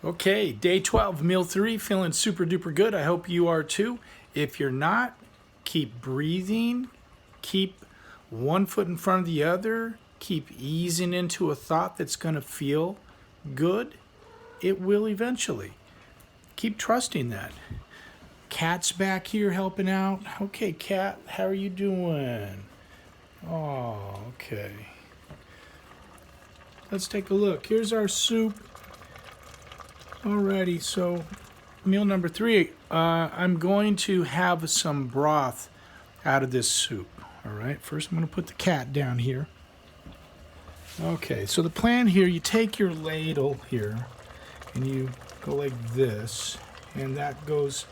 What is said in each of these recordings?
Okay, day 12, meal 3, feeling super duper good. I hope you are too. If you're not, keep breathing, keep one foot in front of the other, keep easing into a thought that's going to feel good. It will eventually. Keep trusting that. Cat's back here helping out. Okay, Cat, how are you doing? Oh, okay. Let's take a look. Here's our soup. Alrighty, so meal number 3. I'm going to have some broth out of this soup. All right, first I'm going to put the cat down here. Okay, so the plan here, you take your ladle here and you go like this, and that goes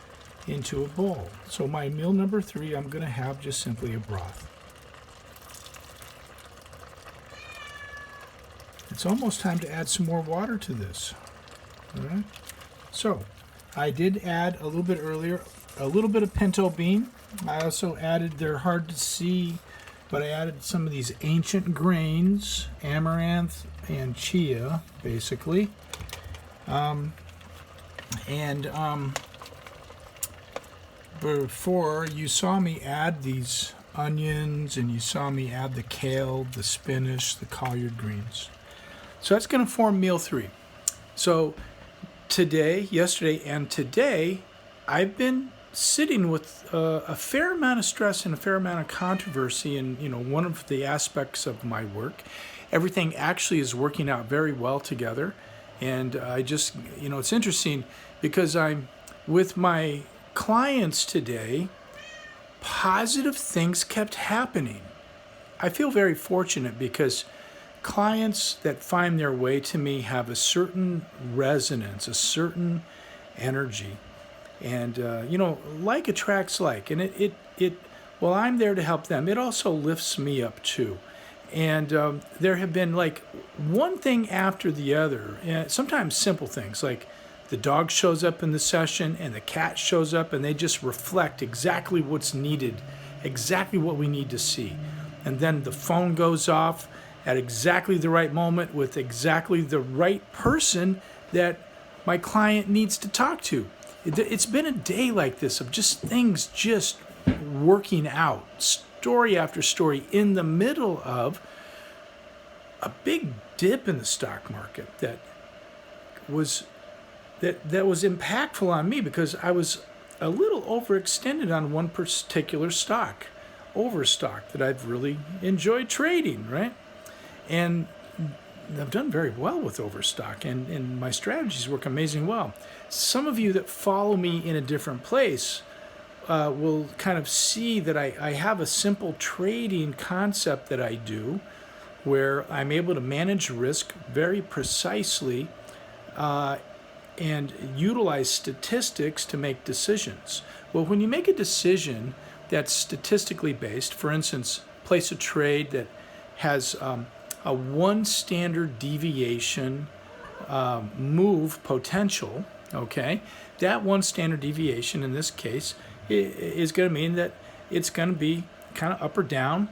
into a bowl. So my meal number 3, I'm going to have just simply a broth. It's almost time to add some more water to this. All right. So I did add a little bit earlier, a little bit of pinto bean. I also added, they're hard to see, but I added some of these ancient grains, amaranth and chia, basically. Before you saw me add these onions, and you saw me add the kale, the spinach, the collard greens. So that's going to form meal 3. So yesterday, and today, I've been sitting with a fair amount of stress and a fair amount of controversy in one of the aspects of my work. Everything actually is working out very well together, and I just it's interesting because I'm with my clients today. Positive things kept happening. I feel very fortunate because clients that find their way to me have a certain resonance, a certain energy, and like attracts like, and while I'm there to help them, it also lifts me up too. And there have been like one thing after the other, and sometimes simple things like the dog shows up in the session and the cat shows up, and they just reflect exactly what's needed, exactly what we need to see. And then the phone goes off at exactly the right moment with exactly the right person that my client needs to talk to. It's been a day like this of just things just working out, story after story, in the middle of a big dip in the stock market that was impactful on me because I was a little overextended on one particular stock, overstock, that I've really enjoyed trading, right? And I've done very well with overstock, and my strategies work amazing well. Some of you that follow me in a different place will kind of see that I have a simple trading concept that I do where I'm able to manage risk very precisely and utilize statistics to make decisions. Well, when you make a decision that's statistically based, for instance, place a trade that has a one standard deviation move potential, okay? That one standard deviation in this case is going to mean that it's going to be kind of up or down,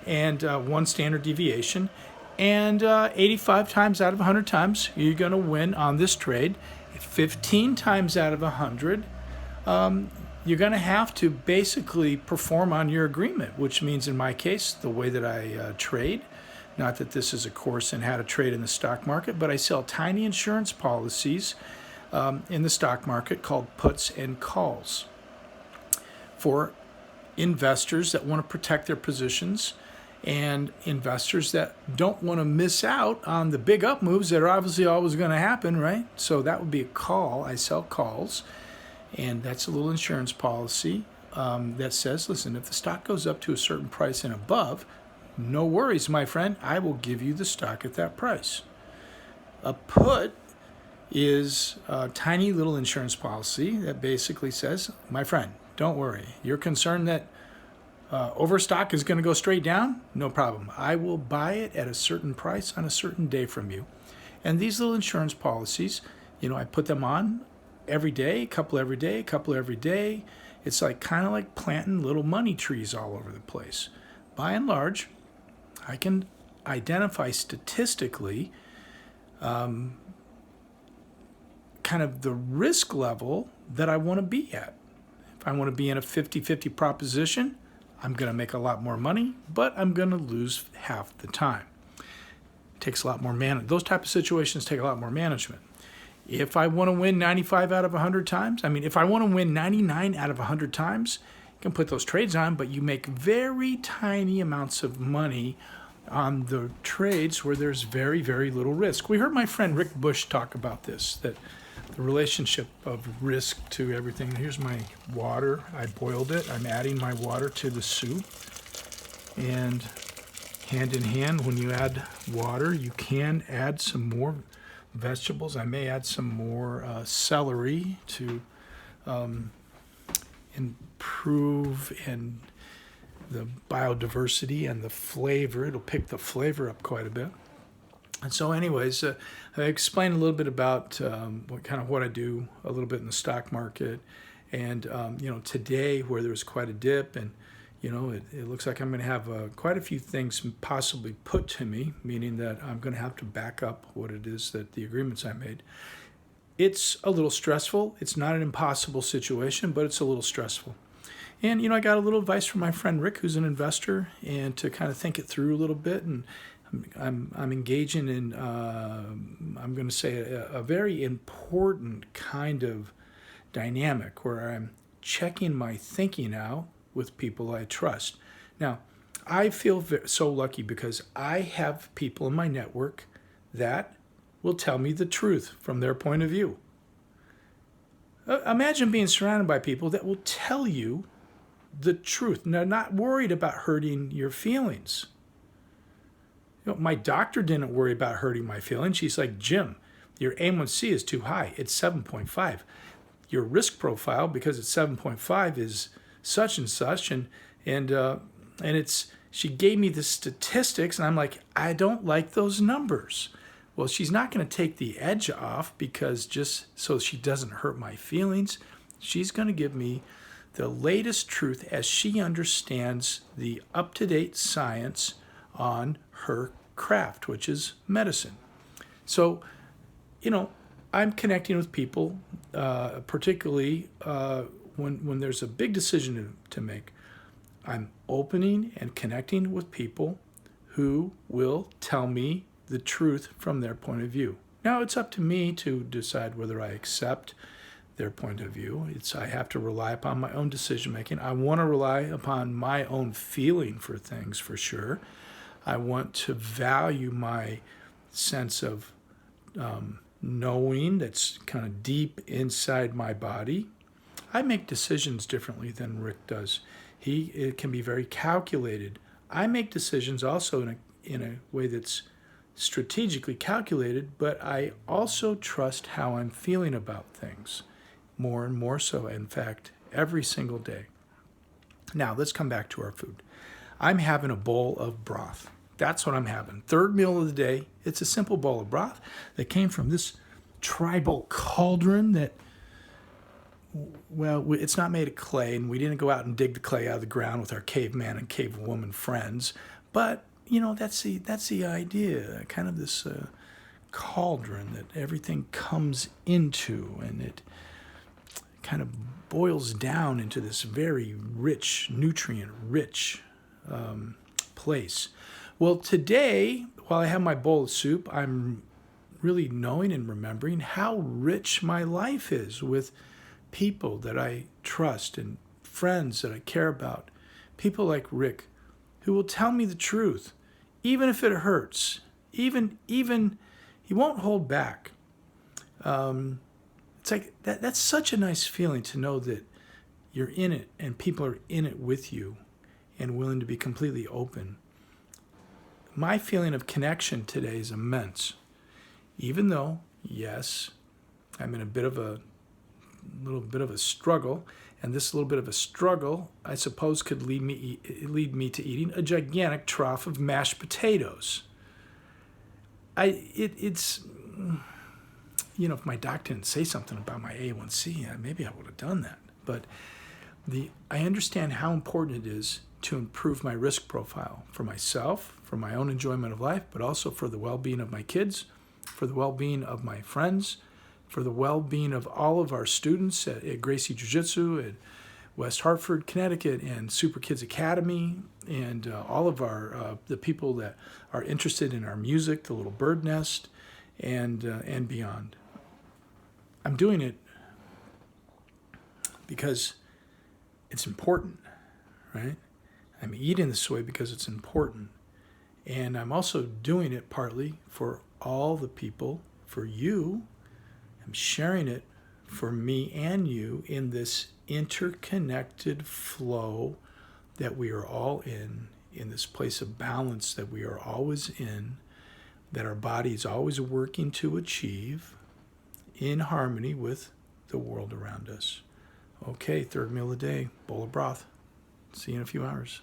and one standard deviation. And 85 times out of 100 times, you're going to win on this trade. 15 times out of 100, you're going to have to basically perform on your agreement, which means in my case, the way that I trade, not that this is a course in how to trade in the stock market, but I sell tiny insurance policies in the stock market called puts and calls for investors that want to protect their positions and investors that don't want to miss out on the big up moves that are obviously always going to happen, right? So that would be a call. I sell calls, and that's a little insurance policy that says, listen, if the stock goes up to a certain price and above, no worries, my friend, I will give you the stock at that price. A put is a tiny little insurance policy that basically says, my friend, don't worry. You're concerned that overstock is going to go straight down? No problem. I will buy it at a certain price on a certain day from you. And these little insurance policies, I put them on every day, a couple every day, a couple every day. It's like kind of like planting little money trees all over the place. By and large, I can identify statistically kind kind of the risk level that I want to be at. If I want to be in a 50-50 proposition, I'm going to make a lot more money, but I'm going to lose half the time. It takes a lot more those type of situations take a lot more management. If I want to win 95 out of 100 times, if I want to win 99 out of 100 times, you can put those trades on, but you make very tiny amounts of money on the trades where there's very, very little risk. We heard my friend Rick Bush talk about this, that the relationship of risk to everything. Here's my water. I boiled it. I'm adding my water to the soup. And hand in hand, when you add water, you can add some more vegetables. I may add some more celery to improve and the biodiversity and the flavor. It'll pick the flavor up quite a bit. And so anyways, I explained a little bit about what I do a little bit in the stock market. And, today where there's quite a dip and, it looks like I'm going to have quite a few things possibly put to me, meaning that I'm going to have to back up what it is that the agreements I made. It's a little stressful. It's not an impossible situation, but it's a little stressful. And, I got a little advice from my friend Rick, who's an investor, and to kind of think it through a little bit. And I'm engaging in, I'm going to say, a very important kind of dynamic where I'm checking my thinking out with people I trust. Now, I feel so lucky because I have people in my network that will tell me the truth from their point of view. Imagine being surrounded by people that will tell you the truth. They're not worried about hurting your feelings. My doctor didn't worry about hurting my feelings. She's like, Jim, your A1C is too high. It's 7.5. Your risk profile, because it's 7.5, is such and such, and it's. She gave me the statistics, and I'm like, I don't like those numbers. Well, she's not going to take the edge off because just so she doesn't hurt my feelings, she's going to give me the latest truth as she understands the up-to-date science on her craft, which is medicine. So, I'm connecting with people, particularly when there's a big decision to make. I'm opening and connecting with people who will tell me the truth from their point of view. Now, it's up to me to decide whether I accept their point of view. I have to rely upon my own decision making. I want to rely upon my own feeling for things, for sure. I want to value my sense of knowing that's kind of deep inside my body. I make decisions differently than Rick does. It can be very calculated. I make decisions also in a way that's strategically calculated, but I also trust how I'm feeling about things, more and more so, in fact, every single day. Now, let's come back to our food. I'm having a bowl of broth. That's what I'm having. Third meal of the day. It's a simple bowl of broth that came from this tribal cauldron that, well, it's not made of clay, and we didn't go out and dig the clay out of the ground with our caveman and cavewoman friends. But, that's the idea, kind of this cauldron that everything comes into, and it kind of boils down into this very rich, nutrient-rich place. Well, today, while I have my bowl of soup, I'm really knowing and remembering how rich my life is with people that I trust and friends that I care about. People like Rick, who will tell me the truth, even if it hurts. Even he won't hold back. It's like that's such a nice feeling to know that you're in it and people are in it with you and willing to be completely open. My feeling of connection today is immense. Even though, yes, I'm in a little bit of a struggle, and this little bit of a struggle, I suppose, could lead me to eating a gigantic trough of mashed potatoes. It's if my doctor didn't say something about my A1C, maybe I would have done that. But I understand how important it is to improve my risk profile for myself, for my own enjoyment of life, but also for the well-being of my kids, for the well-being of my friends, for the well-being of all of our students at Gracie Jiu-Jitsu, at West Hartford, Connecticut, and Super Kids Academy, and all of our the people that are interested in our music, the Little Bird Nest, and beyond. I'm doing it because it's important, right? I'm eating this way because it's important. And I'm also doing it partly for all the people, for you. I'm sharing it for me and you in this interconnected flow that we are all in this place of balance that we are always in, that our body is always working to achieve in harmony with the world around us. Okay, third meal of the day, bowl of broth. See you in a few hours.